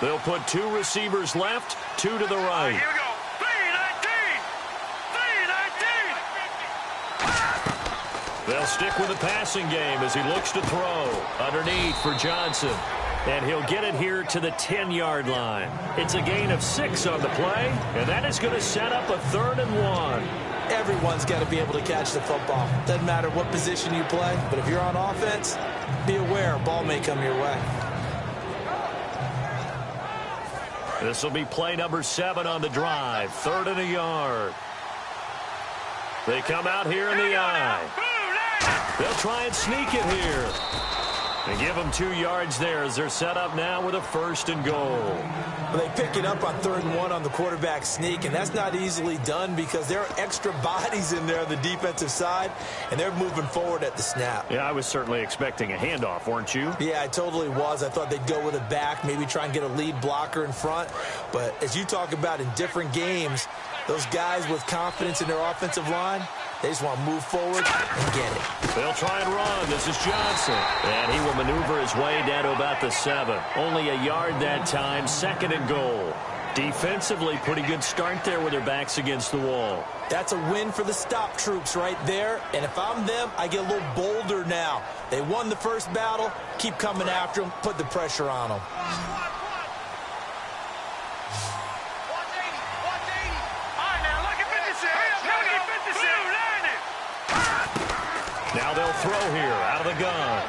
They'll put 2 receivers left, 2 to the right. Here we go. 3-19. They'll stick with the passing game as he looks to throw. Underneath for Johnson. And he'll get it here to the 10-yard line. It's a gain of 6 on the play, and that is going to set up a 3rd and 1. Everyone's got to be able to catch the football. Doesn't matter what position you play, but if you're on offense, be aware a ball may come your way. This will be play number 7 on the drive. 3rd and a yard. They come out here in the eye. They'll try and sneak it here. They give them 2 yards there as they're set up now with a 1st and goal. Well, they pick it up on 3rd and 1 on the quarterback sneak, and that's not easily done because there are extra bodies in there on the defensive side, and they're moving forward at the snap. Yeah, I was certainly expecting a handoff, weren't you? Yeah, I totally was. I thought they'd go with a back, maybe try and get a lead blocker in front. But as you talk about in different games, those guys with confidence in their offensive line, they just want to move forward and get it. They'll try and run. This is Johnson. And he will maneuver his way down to about the 7. Only a yard that time. 2nd and goal. Defensively, pretty good start there with their backs against the wall. That's a win for the stop troops right there. And if I'm them, I get a little bolder now. They won the first battle. Keep coming after them. Put the pressure on them. Now they'll throw here out of the gun.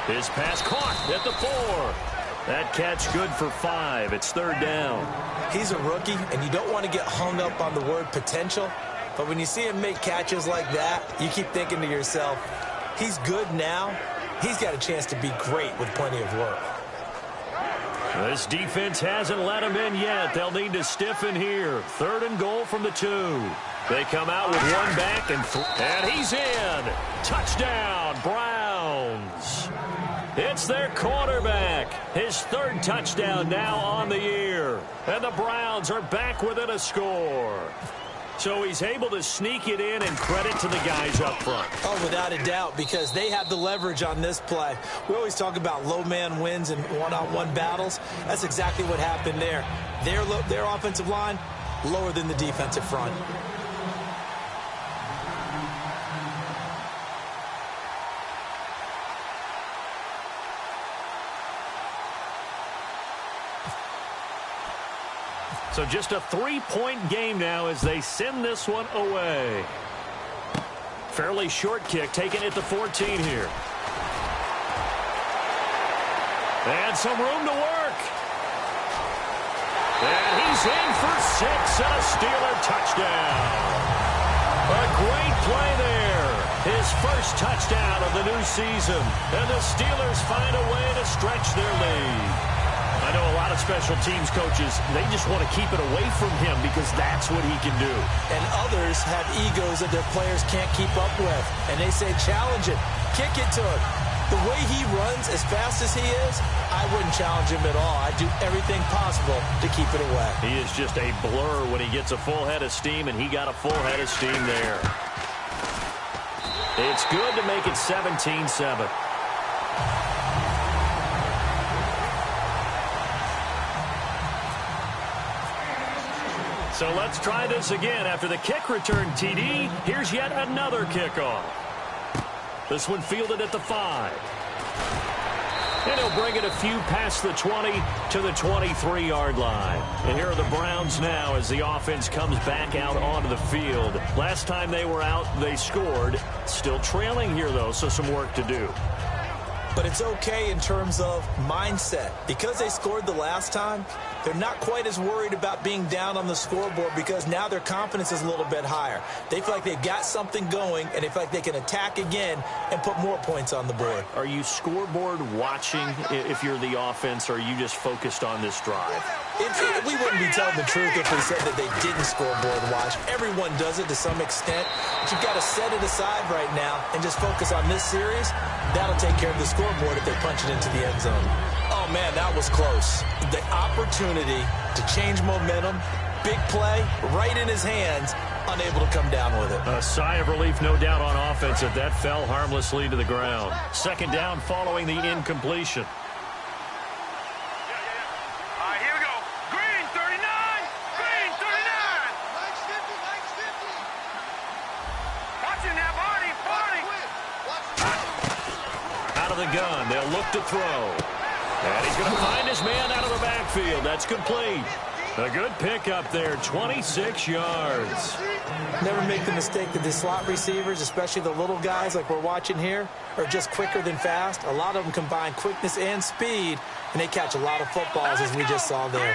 His pass caught at the 4. That catch good for 5. It's 3rd down. He's a rookie, and you don't want to get hung up on the word potential. But when you see him make catches like that, you keep thinking to yourself, he's good now. He's got a chance to be great with plenty of work. This defense hasn't let him in yet. They'll need to stiffen here. 3rd and goal from the 2. They come out with 1 back, and he's in. Touchdown, Browns. It's their quarterback. His 3rd touchdown now on the year. And the Browns are back within a score. So he's able to sneak it in, and credit to the guys up front. Oh, without a doubt, because they have the leverage on this play. We always talk about low man wins in one-on-one battles. That's exactly what happened there. Their offensive line, lower than the defensive front. So just a 3-point game now as they send this one away. Fairly short kick taken at the 14 here. And some room to work. And he's in for 6 and a Steeler touchdown. A great play there. His first touchdown of the new season. And the Steelers find a way to stretch their lead. I know a lot of special teams coaches, they just want to keep it away from him because that's what he can do. And others have egos that their players can't keep up with. And they say, challenge it, kick it to him. The way he runs as fast as he is, I wouldn't challenge him at all. I'd do everything possible to keep it away. He is just a blur when he gets a full head of steam, and he got a full head of steam there. It's good to make it 17-7. So let's try this again. After the kick return TD, here's yet another kickoff. This one fielded at the 5. And he'll bring it a few past the 20 to the 23-yard line. And here are the Browns now as the offense comes back out onto the field. Last time they were out, they scored. Still trailing here, though, so some work to do. But it's okay in terms of mindset. Because they scored the last time, they're not quite as worried about being down on the scoreboard because now their confidence is a little bit higher. They feel like they've got something going, and they feel like they can attack again and put more points on the board. Are you scoreboard watching if you're the offense, or are you just focused on this drive? We wouldn't be telling the truth if we said that they didn't scoreboard watch. Everyone does it to some extent. But you've got to set it aside right now and just focus on this series. That'll take care of the scoreboard if they punch it into the end zone. Oh, man, that was close. The opportunity to change momentum, big play, right in his hands, unable to come down with it. A sigh of relief, no doubt, on offense if that fell harmlessly to the ground. 2nd down following the incompletion. the gun. They'll look to throw. And he's going to find his man out of the backfield. That's complete. A good pickup there, 26 yards. Never make the mistake that the slot receivers, especially the little guys like we're watching here, are just quicker than fast. A lot of them combine quickness and speed, and they catch a lot of footballs, as we just saw there.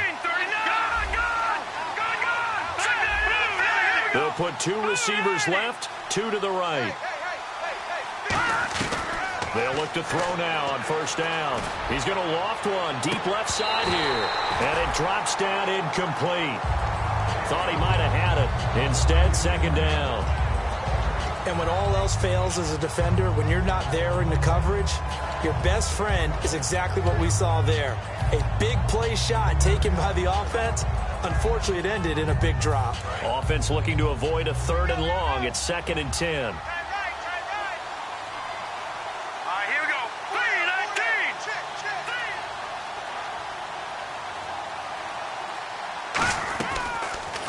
They'll put 2 receivers left, 2 to the right. They'll look to throw now on first down. He's going to loft one deep left side here. And it drops down incomplete. Thought he might have had it. Instead, second down. And when all else fails as a defender, when you're not there in the coverage, your best friend is exactly what we saw there. A big play shot taken by the offense. Unfortunately, it ended in a big drop. Offense looking to avoid a 3rd and long. It's 2nd and 10.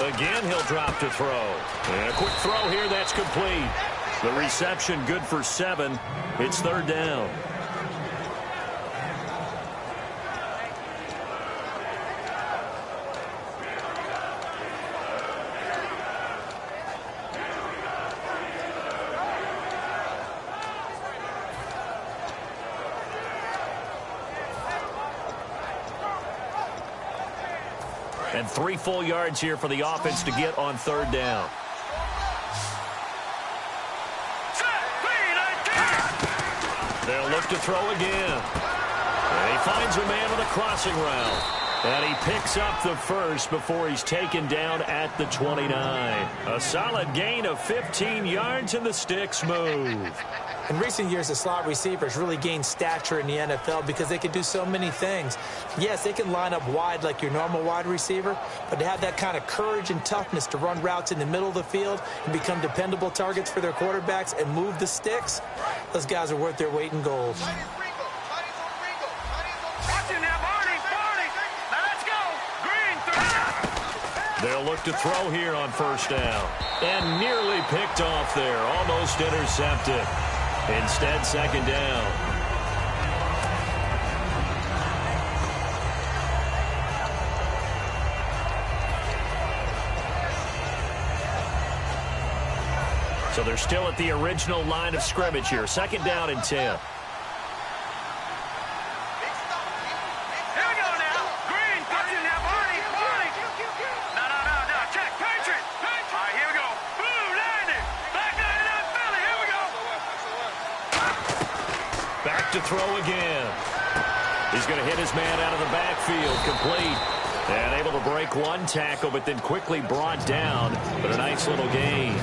Again, he'll drop to throw. And a quick throw here, that's complete. The reception good for 7. It's 3rd down. And 3 full yards here for the offense to get on 3rd down. They'll look to throw again. And he finds a man with a crossing route. And he picks up the first before he's taken down at the 29. A solid gain of 15 yards, and the sticks move. In recent years, the slot receivers really gained stature in the NFL because they can do so many things. Yes, they can line up wide like your normal wide receiver, but to have that kind of courage and toughness to run routes in the middle of the field and become dependable targets for their quarterbacks and move the sticks, those guys are worth their weight in gold. They'll look to throw here on first down. And nearly picked off there. Almost intercepted. Instead, second down. So they're still at the original line of scrimmage here. Second down and 10. To throw again. He's going to hit his man out of the backfield, complete. And able to break one tackle, but then quickly brought down for a nice little gain.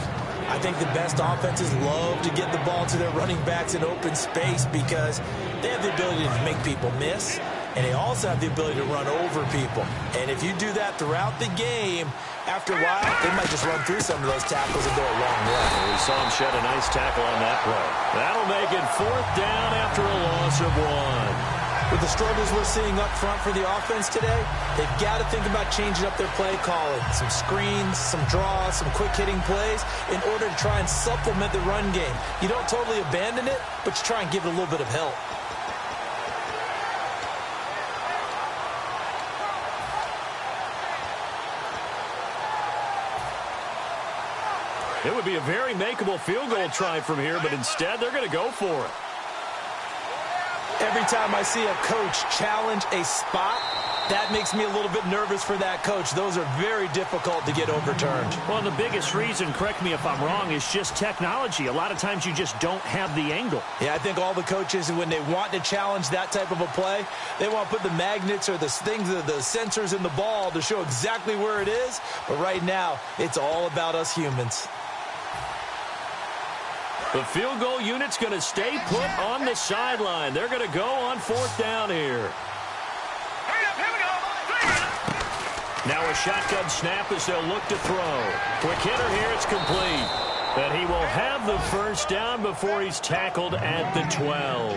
I think the best offenses love to get the ball to their running backs in open space because they have the ability to make people miss, and they also have the ability to run over people. And if you do that throughout the game, after a while, they might just run through some of those tackles and go a long way. We saw him shed a nice tackle on that play. That'll make it 4th down after a loss of 1. With the struggles we're seeing up front for the offense today, they've got to think about changing up their play calling. Some screens, some draws, some quick-hitting plays in order to try and supplement the run game. You don't totally abandon it, but you try and give it a little bit of help. It would be a very makeable field goal try from here, but instead they're going to go for it. Every time I see a coach challenge a spot, that makes me a little bit nervous for that coach. Those are very difficult to get overturned. Well, the biggest reason, correct me if I'm wrong, is just technology. A lot of times you just don't have the angle. Yeah, I think all the coaches, when they want to challenge that type of a play, they want to put the magnets or the things, the sensors in the ball to show exactly where it is. But right now, it's all about us humans. The field goal unit's going to stay put on the sideline. They're going to go on 4th down here. Now a shotgun snap as they'll look to throw. Quick hitter here, it's complete. And he will have the first down before he's tackled at the 12.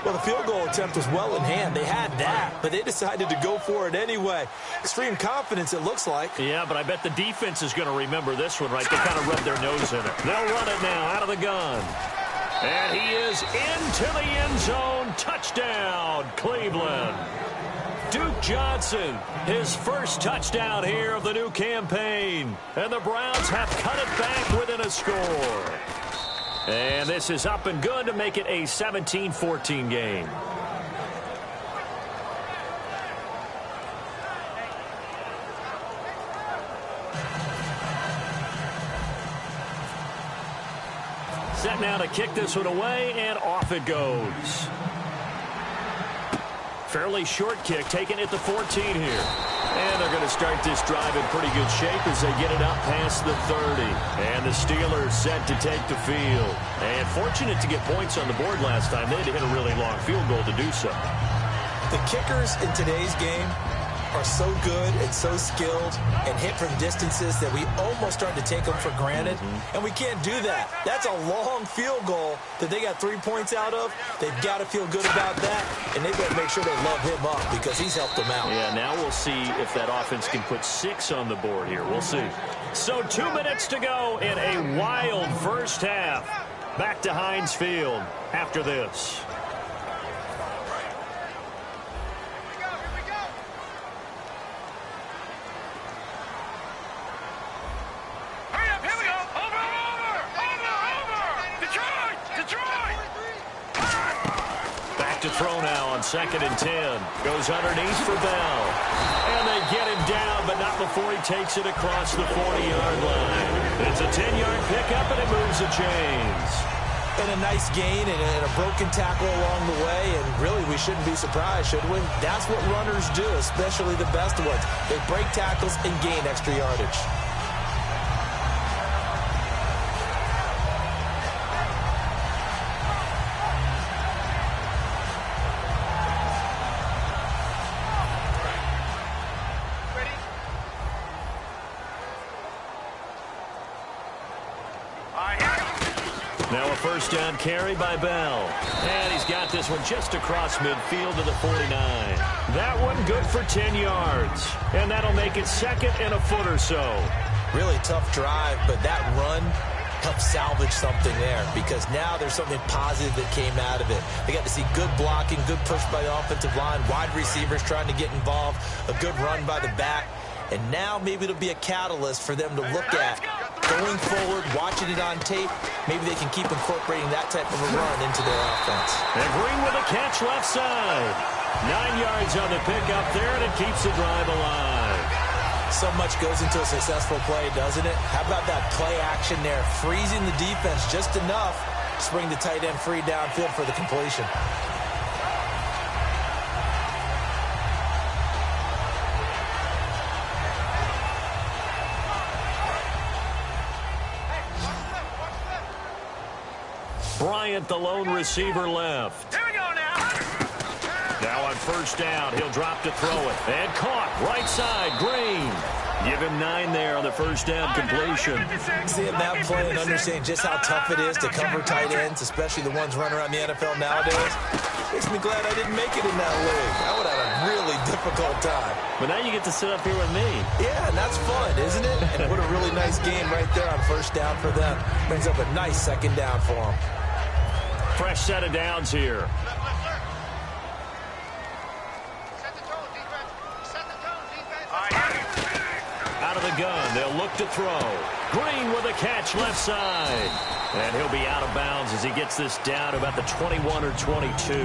Well, the field goal attempt was well in hand. They had that, but they decided to go for it anyway. Extreme confidence, it looks like. Yeah, but I bet the defense is going to remember this one, right? They kind of rubbed their nose in it. They'll run it now out of the gun. And he is into the end zone. Touchdown, Cleveland. Duke Johnson, his first touchdown here of the new campaign. And the Browns have cut it back within a score. And this is up and good to make it a 17-14 game. Set now to kick this one away, and off it goes. Fairly short kick, taken at the 14 here. And they're going to start this drive in pretty good shape as they get it up past the 30. And the Steelers set to take the field. And fortunate to get points on the board last time. They had to hit a really long field goal to do so. The kickers in today's game are so good and so skilled and hit from distances that we almost start to take them for granted. And we can't do that. That's a long field goal that they got 3 points out of. They've got to feel good about that, and they better make sure they love him up because he's helped them out. Yeah, now we'll see if that offense can put 6 on the board here. We'll see. So 2 minutes to go in a wild first half. Back to Heinz Field after this. To throw now on 2nd and 10. Goes underneath for Bell. And they get him down, but not before he takes it across the 40-yard line. It's a 10-yard pickup, and it moves the chains. And a nice gain and a broken tackle along the way, and really we shouldn't be surprised, should we? That's what runners do, especially the best ones. They break tackles and gain extra yardage. Now a first down carry by Bell. And he's got this one just across midfield to the 49. That one good for 10 yards. And that'll make it 2nd and a foot or so. Really tough drive, but that run helped salvage something there because now there's something positive that came out of it. They got to see good blocking, good push by the offensive line, wide receivers trying to get involved, a good run by the back. And now maybe it'll be a catalyst for them to look at going forward, watching it on tape. Maybe they can keep incorporating that type of a run into their offense. And Green with a catch left side. 9 yards on the pickup there, and it keeps the drive alive. So much goes into a successful play, doesn't it? How about that play action there? Freezing the defense just enough to bring the tight end free downfield for the completion. Bryant, the lone receiver, left. Here we go now. Now on first down, he'll drop to throw it. And caught, right side, Green. Give him 9 there on the first down completion. Seeing that play and understanding just how tough it is to cover tight ends, especially the ones running around the NFL nowadays, makes me glad I didn't make it in that league. I would have had a really difficult time. But now you get to sit up here with me. Yeah, and that's fun, isn't it? And what a really nice game right there on first down for them. Brings up a nice 2nd down for them. Fresh set of downs here. Out of the gun, they'll look to throw. Green with a catch left side. And he'll be out of bounds as he gets this down about the 21 or 22.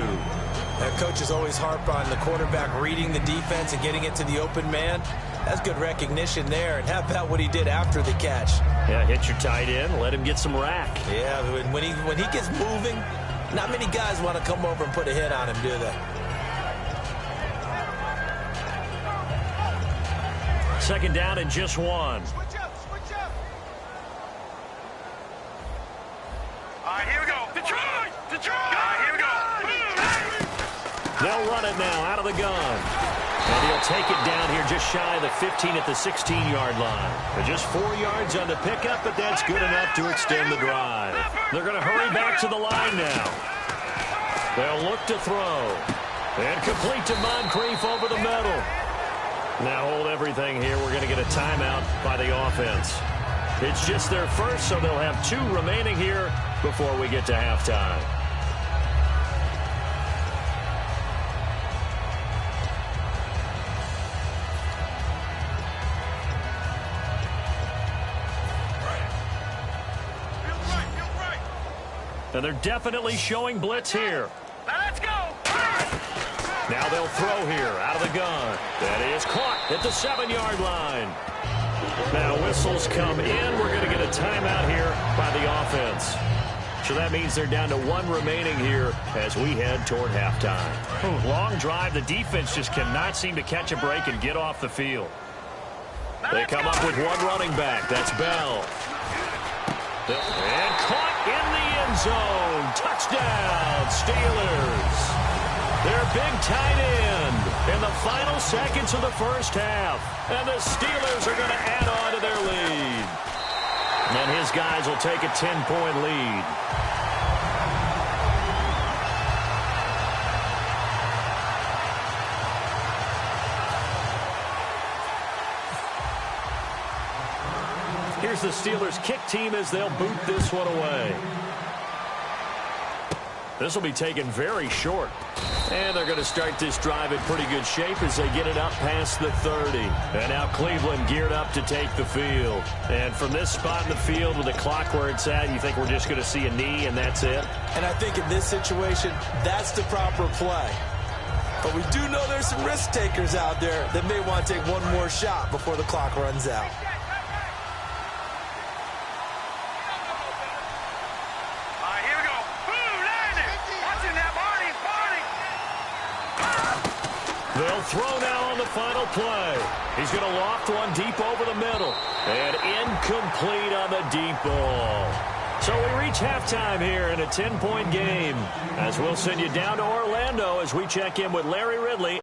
That coach is always harp on the quarterback reading the defense and getting it to the open man. That's good recognition there. And how about what he did after the catch? Yeah, hit your tight end, let him get some rack. Yeah, when he gets moving, not many guys want to come over and put a hit on him, do they? Second down and just 1. Switch up. All right, here we go. Detroit! All right, here we go. They'll run it now out of the gun. And he'll take it down here just shy of the 15 at the 16-yard line. But just 4 yards on the pickup, but that's good enough to extend the drive. They're going to hurry back to the line now. They'll look to throw. And complete to Moncrief over the middle. Now hold everything here. We're going to get a timeout by the offense. It's just their first, so they'll have 2 remaining here before we get to halftime. And they're definitely showing blitz here. Let's go. Now they'll throw here out of the gun. That is caught at the 7-yard line. Now whistles come in. We're going to get a timeout here by the offense. So that means they're down to 1 remaining here as we head toward halftime. Long drive. The defense just cannot seem to catch a break and get off the field. They come up with 1 running back. That's Bell. And caught in the end zone. Touchdown, Steelers. Their big tight end in the final seconds of the first half. And the Steelers are going to add on to their lead. And his guys will take a 10-point lead. Here's the Steelers kick team as they'll boot this one away. This will be taken very short. And they're going to start this drive in pretty good shape as they get it up past the 30. And now Cleveland geared up to take the field. And from this spot in the field with the clock where it's at, you think we're just going to see a knee and that's it? And I think in this situation, that's the proper play. But we do know there's some risk takers out there that may want to take one more shot before the clock runs out. They'll throw now on the final play. He's going to loft one deep over the middle. And incomplete on the deep ball. So we reach halftime here in a 10-point game. As we'll send you down to Orlando as we check in with Larry Ridley.